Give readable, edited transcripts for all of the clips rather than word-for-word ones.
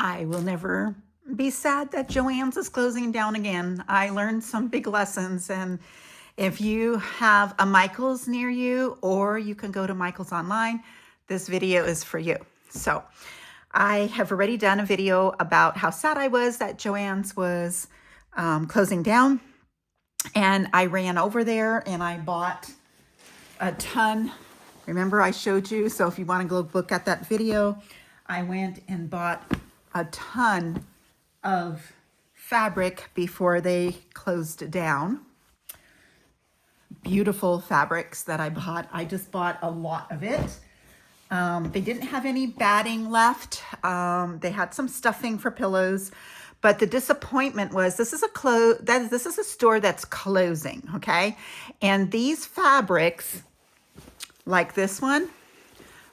I will never be sad that Joann's is closing down again. I learned some big lessons, and if you have a Michael's near you, or you can go to Michael's online, this video is for you. So I have already done a video about how sad I was that Joann's was closing down, and I ran over there and I bought a ton. Remember I showed you, so if you want to go look at that video, I went and bought a ton of fabric before they closed down. Beautiful fabrics that I bought. I just bought a lot of it. They didn't have any batting left. They had some stuffing for pillows, but the disappointment was this is a store that's closing, okay? And these fabrics, like this one,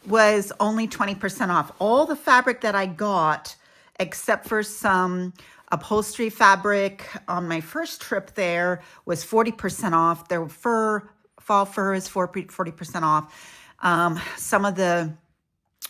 was only 20% off. All the fabric that I got, except for some upholstery fabric on my first trip there, was 40% off. Their fall fur is 40% off. Some of the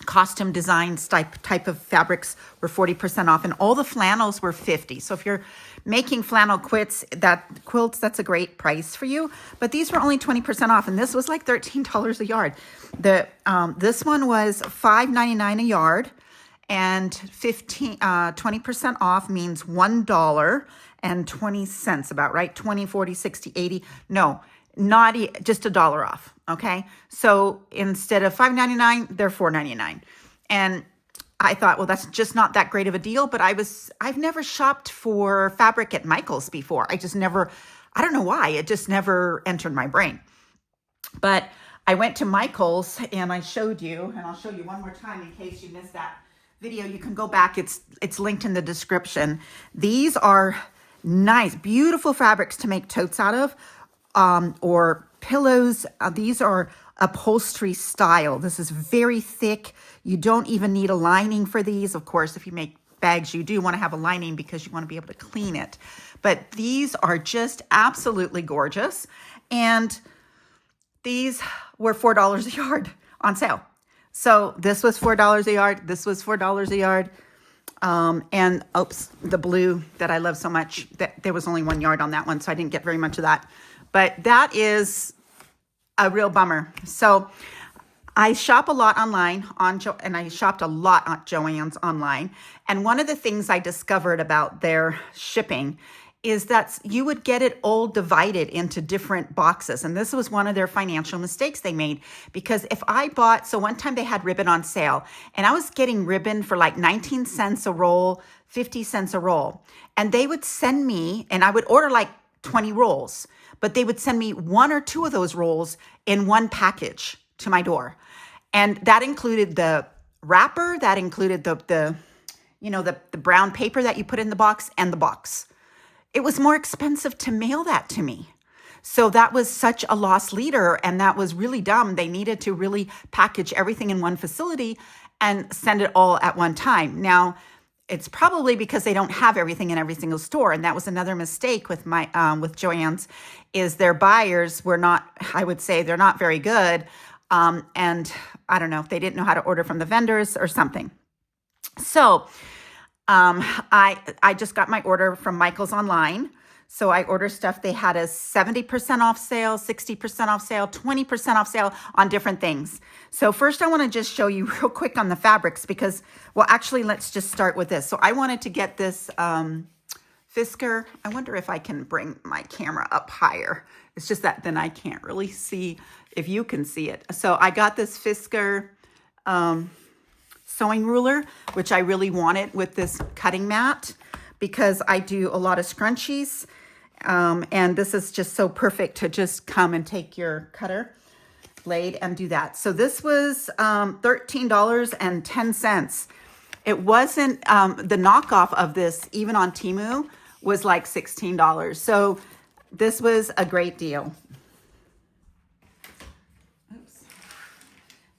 costume designs type of fabrics were 40% off, and all the flannels were 50. So if you're making flannel quilts, that's a great price for you. But these were only 20% off, and this was like $13 a yard. This one was $5.99 a yard, and 20% off means $1.20, about right? 20, 40, 60, 80. No, just $1 off. Okay. So instead of $5.99, they're $4.99. And I thought, well, that's just not that great of a deal, but I've never shopped for fabric at Michael's before. I don't know why, it just never entered my brain. But I went to Michael's and I showed you, and I'll show you one more time in case you missed that video. You can go back. It's linked in the description. These are nice, beautiful fabrics to make totes out of, or pillows. These are upholstery style. This is very thick. You don't even need a lining for these. Of course, if you make bags, you do want to have a lining because you want to be able to clean it. But these are just absolutely gorgeous. And these were $4 a yard on sale. So this was $4 a yard. This was $4 a yard. And oops, the blue that I love so much, there was only 1 yard on that one, so I didn't get very much of that. But that is a real bummer. So I shop a lot online and I shopped a lot at Joann's online. And one of the things I discovered about their shipping is that you would get it all divided into different boxes. And this was one of their financial mistakes they made, because if I bought, so one time they had ribbon on sale and I was getting ribbon for like 19 cents a roll, 50 cents a roll. And they would send me, and I would order like 20 rolls, but they would send me 1 or 2 of those rolls in one package to my door. And that included the wrapper, that included the brown paper that you put in the box, and the box. It was more expensive to mail that to me. So that was such a lost leader, and that was really dumb. They needed to really package everything in one facility and send it all at one time. Now, it's probably because they don't have everything in every single store. And that was another mistake with with Joann's, is their buyers were not, I would say they're not very good. And I don't know if they didn't know how to order from the vendors or something. So I just got my order from Michael's online. So I ordered stuff. They had a 70% off sale, 60% off sale, 20% off sale on different things. So first I want to just show you real quick on the fabrics because, well, actually, let's just start with this. So I wanted to get this Fisker. I wonder if I can bring my camera up higher. It's just that then I can't really see if you can see it. So I got this Fisker sewing ruler, which I really wanted with this cutting mat because I do a lot of scrunchies. And this is just so perfect to just come and take your cutter blade and do that. So this was $13.10. It wasn't, the knockoff of this, even on Temu, was like $16. So this was a great deal. Oops.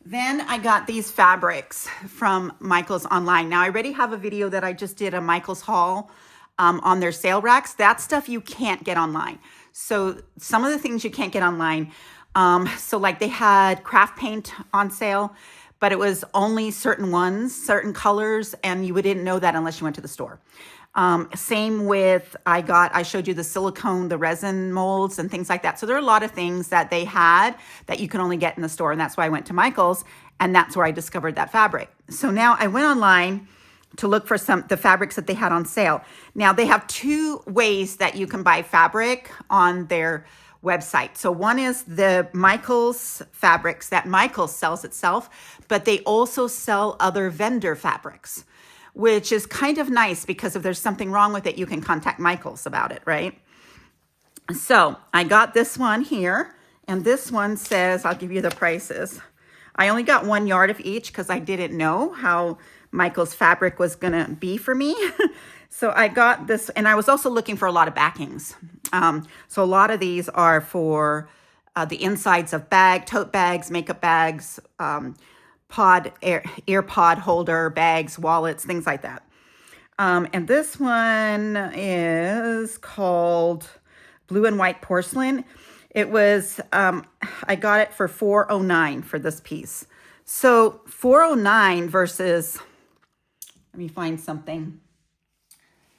Then I got these fabrics from Michael's online. Now I already have a video that I just did, a Michael's haul on their sale racks. That stuff you can't get online. So some of the things you can't get online. So like they had craft paint on sale, but it was only certain ones, certain colors, and you didn't know that unless you went to the store. Same with, I showed you the silicone, the resin molds and things like that. So there are a lot of things that they had that you can only get in the store. And that's why I went to Michael's, and that's where I discovered that fabric. So now I went online to look for the fabrics that they had on sale. Now they have two ways that you can buy fabric on their website. So one is the Michael's fabrics that Michael's sells itself, but they also sell other vendor fabrics, which is kind of nice because if there's something wrong with it, you can contact Michael's about it, right? So I got this one here, and this one says, I'll give you the prices. I only got 1 yard of each because I didn't know how Michael's fabric was going to be for me. So I got this, and I was also looking for a lot of backings. So a lot of these are for the insides of tote bags, makeup bags, ear pod holder bags, wallets, things like that. And this one is called Blue and White Porcelain. It was, I got it for $4.09 for this piece. So $4.09 versus, let me find something.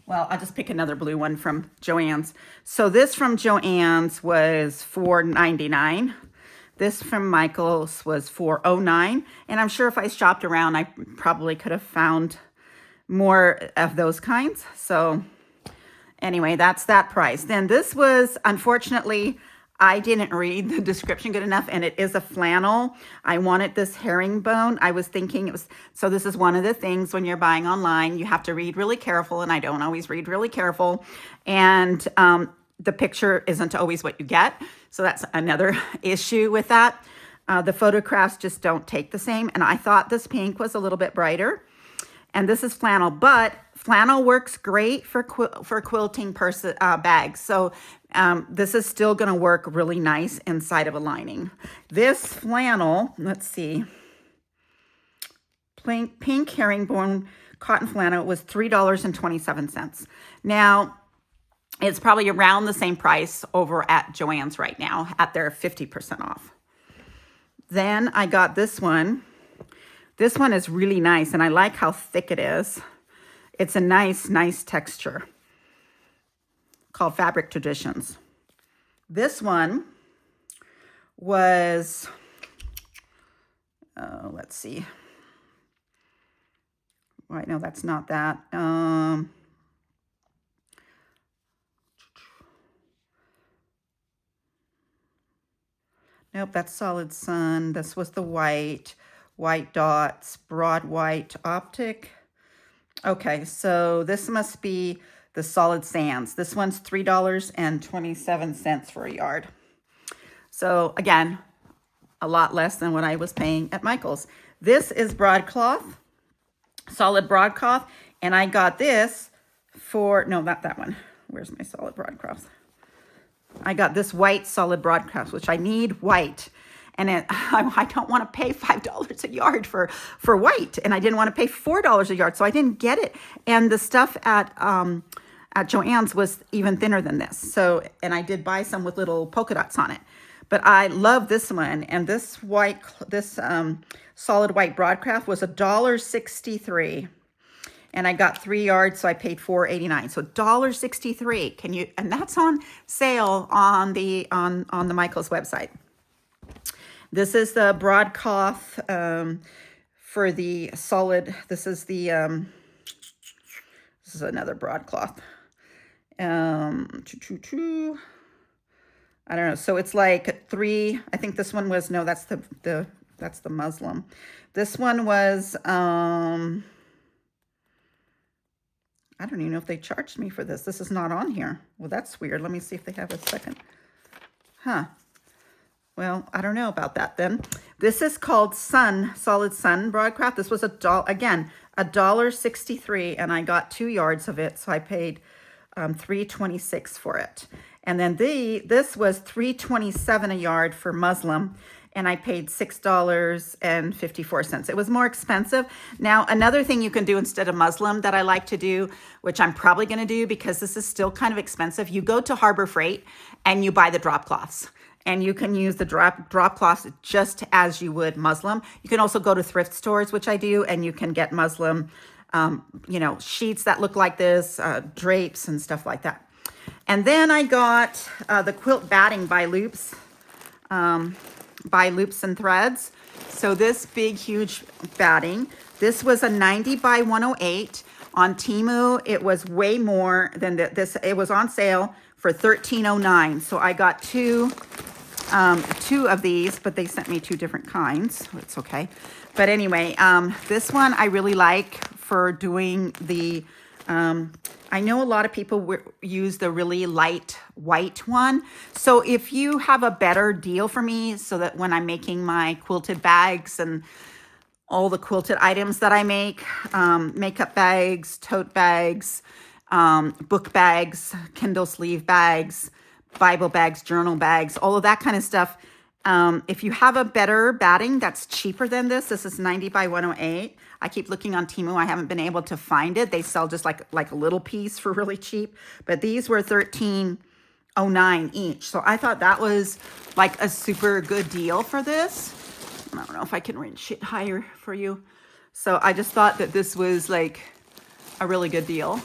Well, I'll just pick another blue one from Joanns. So this from Joanns was $4.99. This from Michael's was $4.09. And I'm sure if I shopped around, I probably could have found more of those kinds. So anyway, that's that price. Then this was, unfortunately, I didn't read the description good enough, and it is a flannel. I wanted this herringbone. I was thinking it was, so this is one of the things when you're buying online, you have to read really careful, and I don't always read really careful. And the picture isn't always what you get. So that's another issue with that. The photographs just don't take the same. And I thought this pink was a little bit brighter. And this is flannel, but flannel works great for quilting bags. So this is still going to work really nice inside of a lining. This flannel, let's see, pink herringbone cotton flannel was $3.27. Now, it's probably around the same price over at Joann's right now at their 50% off. Then I got this one. This one is really nice, and I like how thick it is. It's a nice texture called Fabric Traditions. This one was, let's see. Right, no, that's not that. Nope, that's Solid Sun. This was the white dots, broad white optic. Okay, so this must be the Solid Sands. This one's $3.27 for a yard. So again, a lot less than what I was paying at Michael's. This is broadcloth, solid broadcloth, and I got this for, no, not that one. Where's my solid broadcloth? I got this white solid broadcloth, which I need white. And I don't want to pay $5 a yard for white. And I didn't want to pay $4 a yard, so I didn't get it. And the stuff at Joann's was even thinner than this. So, and I did buy some with little polka dots on it. But I love this one. And this solid white broadcloth was $1.63. And I got 3 yards, so I paid $4.89. So $1.63. Can you? And that's on sale on the Michael's website. This is the broadcloth for the solid. This is another broadcloth. I don't know. So it's like 3. I think this one was, no, that's the muslin. This one was I don't even know if they charged me for this. This is not on here. Well, that's weird. Let me see if they have a second. Huh. Well, I don't know about that then. This is called Solid Sun broadcloth. This was $1.63, and I got 2 yards of it, so I paid $3.26 for it. And then this was $3.27 a yard for muslin, and I paid $6.54. It was more expensive. Now, another thing you can do instead of muslin that I like to do, which I'm probably going to do because this is still kind of expensive, you go to Harbor Freight and you buy the drop cloths. And you can use the drop cloths just as you would muslin. You can also go to thrift stores, which I do, and you can get muslin, you know, sheets that look like this, drapes and stuff like that. And then I got the quilt batting by Loops and Threads. So this big, huge batting, this was a 90 by 108. On Temu, it was way more than this. It was on sale for $13.09. So I got two of these, but they sent me two different kinds. So it's okay. But anyway, this one I really like for doing the, I know a lot of people use the really light white one. So if you have a better deal for me so that when I'm making my quilted bags and all the quilted items that I make, makeup bags, tote bags, book bags, Kindle sleeve bags, Bible bags, journal bags, all of that kind of stuff. If you have a better batting that's cheaper than this is 90 by 108. I keep looking on Temu. I haven't been able to find it. They sell just like a little piece for really cheap, but these were $13.09 each. So I thought that was like a super good deal for this. I don't know if I can reach it higher for you. So I just thought that this was like a really good deal.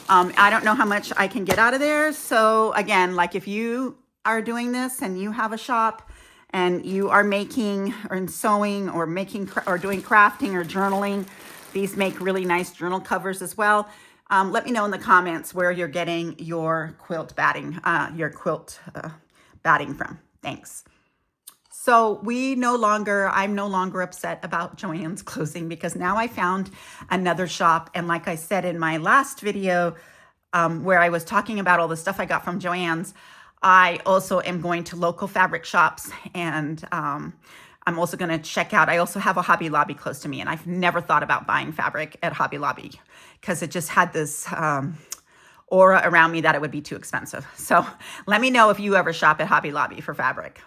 I don't know how much I can get out of there. So again, like if you are doing this and you have a shop and you are making or sewing or making or doing crafting or journaling, these make really nice journal covers as well. Let me know in the comments where you're getting your quilt batting from. Thanks. So I'm no longer upset about Joann's closing because now I found another shop. And like I said in my last video, where I was talking about all the stuff I got from Joann's, I also am going to local fabric shops, and I'm also going to check out, I also have a Hobby Lobby close to me, and I've never thought about buying fabric at Hobby Lobby because it just had this aura around me that it would be too expensive. So let me know if you ever shop at Hobby Lobby for fabric.